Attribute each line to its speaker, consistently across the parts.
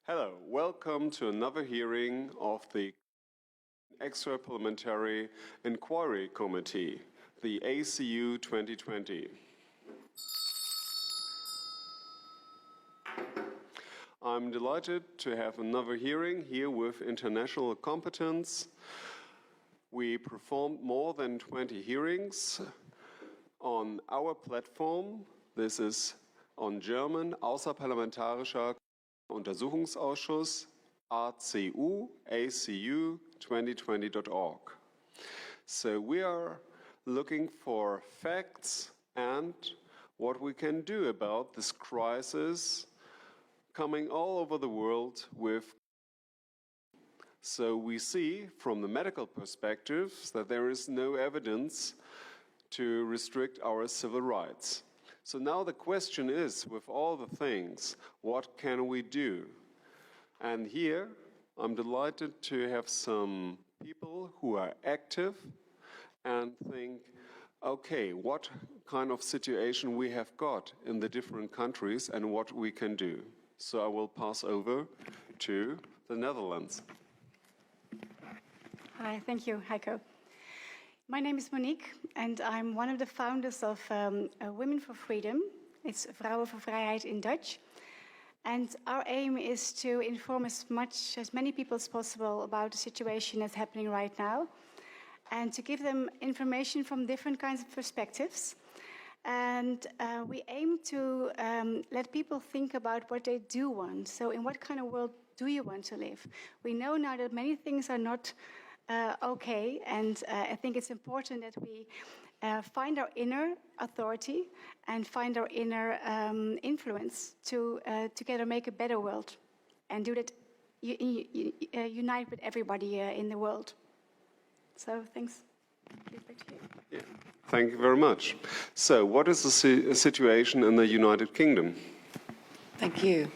Speaker 1: Hello, welcome to another hearing of the Extra Parliamentary Inquiry Committee, the ACU 2020. I'm delighted to have another hearing here with international competence. We performed more than 20 hearings on our platform. This is on German, Außerparlamentarischer Untersuchungsausschuss, ACU, ACU2020.org. So we are looking for facts and what we can do about this crisis coming all over the world with. So we see from the medical perspective that there is no evidence to restrict our civil rights. So now the question is, with all the things, what can we do? And here, I'm delighted to have some people who are active and think, okay, what kind of situation we have got in the different countries and what we can do. So I will pass over to the Netherlands.
Speaker 2: Hi, thank you, Heiko. My name is Monique, and I'm one of the founders of Women for Freedom. It's Vrouwen voor Vrijheid in Dutch. And our aim is to inform as many people as possible about the situation that's happening right now, and to give them information from different kinds of perspectives. And we aim to let people think about what they do want. So in what kind of world do you want to live? We know now that many things are not okay, and I think it's important that we find our inner authority and find our inner influence to together make a better world, and do that, unite with everybody in the world. So thanks.
Speaker 1: Yeah. Thank you very much. So what is the situation in the United Kingdom?
Speaker 3: Thank you.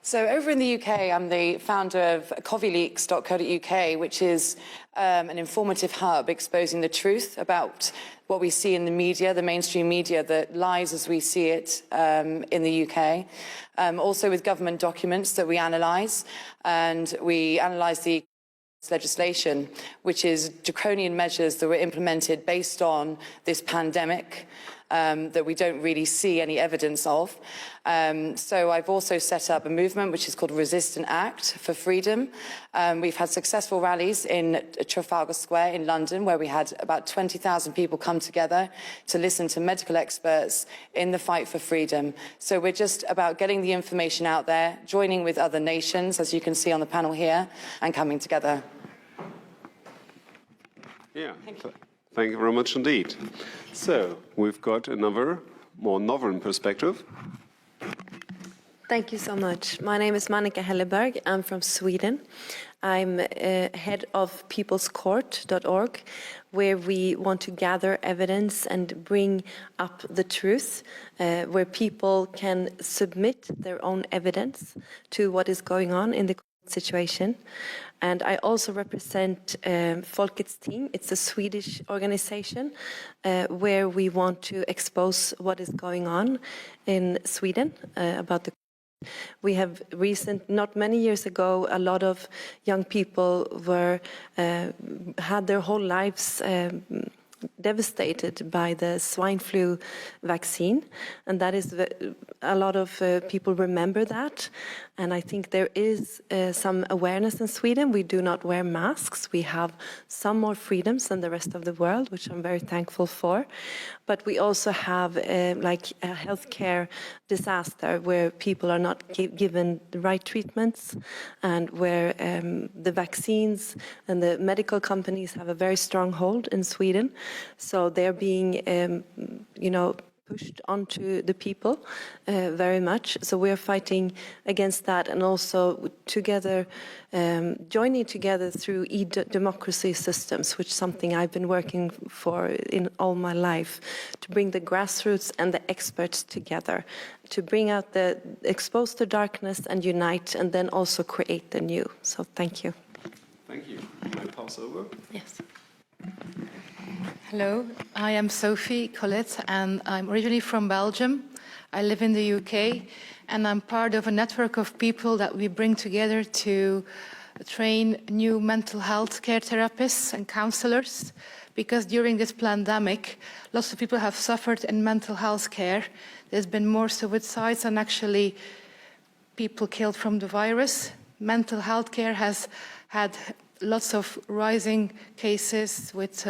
Speaker 3: So over in the UK, I'm the founder of covileaks.co.uk, which is an informative hub exposing the truth about what we see in the media, the mainstream media, the lies as we see it in the UK. Also with government documents that we analyse, and we analyse the legislation, which is draconian measures that were implemented based on this pandemic that we don't really see any evidence of. So I've also set up a movement which is called Resist and Act for Freedom. We've had successful rallies in Trafalgar Square in London, where we had about 20,000 people come together to listen to medical experts in the fight for freedom. So we're just about getting the information out there, joining with other nations, as you can see on the panel here, and coming together.
Speaker 1: Yeah, thank you very much indeed. So we've got another more northern perspective.
Speaker 4: Thank you so much. My name is Monica Helleberg. I'm from Sweden. I'm head of peoplescourt.org, where we want to gather evidence and bring up the truth, where people can submit their own evidence to what is going on in the situation. And I also represent Folkets Team. It's a Swedish organization where we want to expose what is going on in Sweden about the. We have not many years ago, a lot of young people had their whole lives devastated by the swine flu vaccine, and that is a lot of people remember that. And I think there is some awareness in Sweden. We do not wear masks. We have some more freedoms than the rest of the world, which I'm very thankful for. But we also have like a healthcare disaster where people are not given the right treatments, and where the vaccines and the medical companies have a very strong hold in Sweden. So they're being, pushed onto the people very much. So we're fighting against that, and also together, joining together through e-democracy systems, which is something I've been working for in all my life, to bring the grassroots and the experts together, to bring out expose the darkness and unite, and then also create the new. So thank you.
Speaker 1: Thank you. Can I pass over?
Speaker 4: Yes.
Speaker 5: Hello, I am Sophie Colette, and I'm originally from Belgium. I live in the UK, and I'm part of a network of people that we bring together to train new mental health care therapists and counselors, because during this pandemic, lots of people have suffered in mental health care. There's been more suicides than actually people killed from the virus. Mental health care has had lots of rising cases with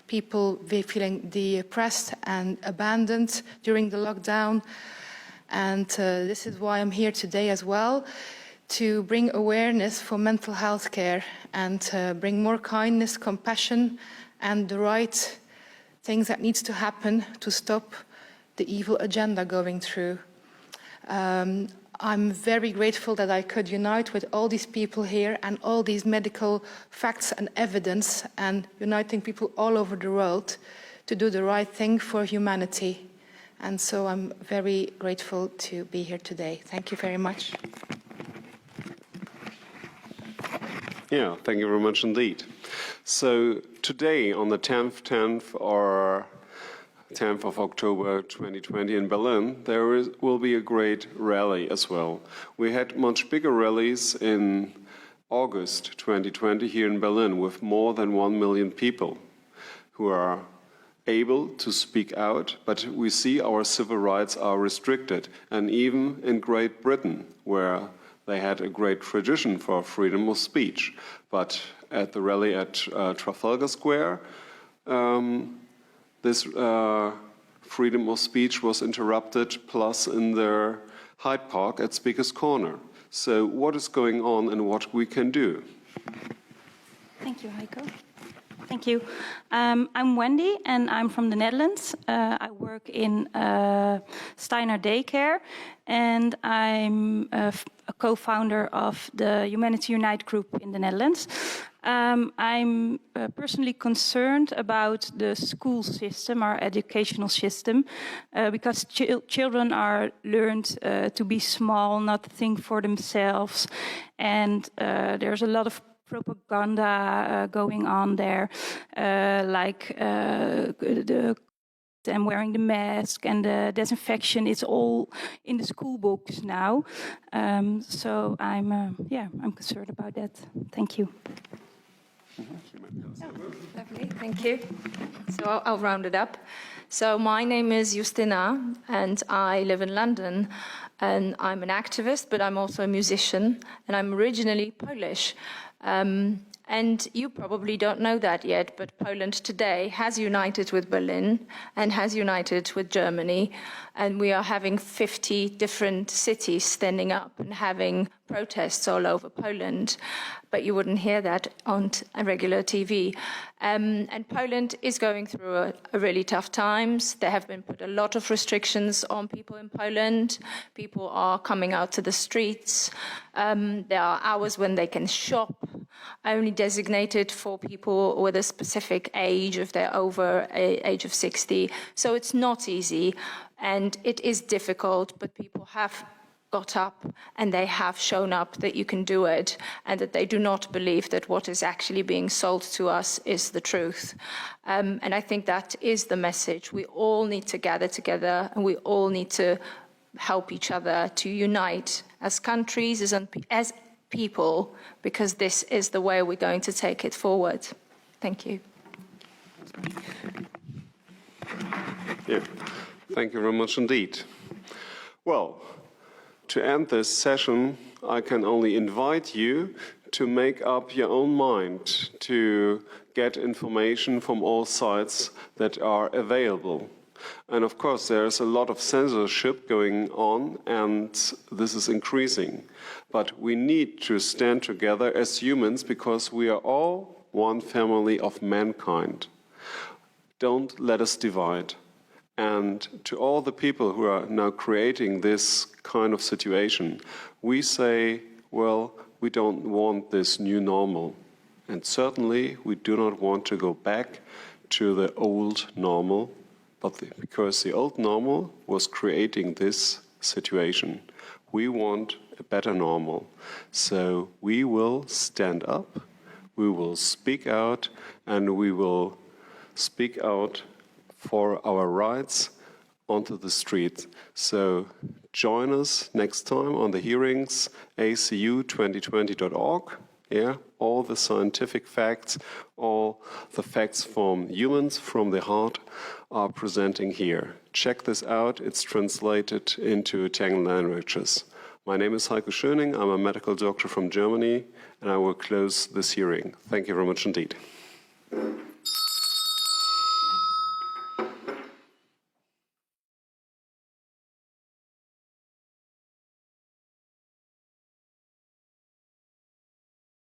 Speaker 5: people feeling depressed and abandoned during the lockdown. And this is why I'm here today as well, to bring awareness for mental health care and bring more kindness, compassion, and the right things that needs to happen to stop the evil agenda going through. I'm very grateful that I could unite with all these people here and all these medical facts and evidence, and uniting people all over the world to do the right thing for humanity. And so I'm very grateful to be here today. Thank you very much.
Speaker 1: Yeah, thank you very much indeed. So today on the 10th or 10th of October 2020 in Berlin, there will be a great rally as well. We had much bigger rallies in August 2020 here in Berlin with more than 1 million people who are able to speak out, but we see our civil rights are restricted. And even in Great Britain, where they had a great tradition for freedom of speech, but at the rally at Trafalgar Square, this freedom of speech was interrupted, plus in the Hyde Park at Speaker's Corner. So what is going on and what we can do?
Speaker 6: Thank you, Heiko. Thank you. I'm Wendy, and I'm from the Netherlands. I work in Steiner Daycare, and I'm a co-founder of the Humanity Unite group in the Netherlands. I'm personally concerned about the school system, our educational system, because children are learned to be small, not to think for themselves, and there's a lot of propaganda going on there, like and wearing the mask and the disinfection. It's all in the school books now. So I'm concerned about that. Thank you.
Speaker 7: Lovely, thank you. So I'll round it up. So my name is Justina, and I live in London, and I'm an activist, but I'm also a musician, and I'm originally Polish. And you probably don't know that yet, but Poland today has united with Berlin and has united with Germany, and we are having 50 different cities standing up and having protests all over Poland, but you wouldn't hear that on regular TV. And Poland is going through a really tough times. There have been put a lot of restrictions on people in Poland. People are coming out to the streets. There are hours when they can shop, only designated for people with a specific age if they're over age of 60. So it's not easy, and it is difficult, but people have got up and they have shown up that you can do it, and that they do not believe that what is actually being sold to us is the truth. And I think that is the message. We all need to gather together, and we all need to help each other to unite as countries, as people, because this is the way we're going to take it forward. Thank you.
Speaker 1: Yeah, thank you very much indeed. Well, to end this session, I can only invite you to make up your own mind, to get information from all sides that are available. And of course, there's a lot of censorship going on, and this is increasing. But we need to stand together as humans, because we are all one family of mankind. Don't let us divide. And to all the people who are now creating this kind of situation, we say, well, we don't want this new normal. And certainly we do not want to go back to the old normal, because the old normal was creating this situation. We want a better normal. So we will stand up, we will speak out, and we will speak out for our rights onto the street. So join us next time on the hearings, acu2020.org. Yeah, all the scientific facts, all the facts from humans, from the heart, are presenting here. Check this out. It's translated into 10 languages. My name is Heiko Schöning. I'm a medical doctor from Germany, and I will close this hearing. Thank you very much indeed.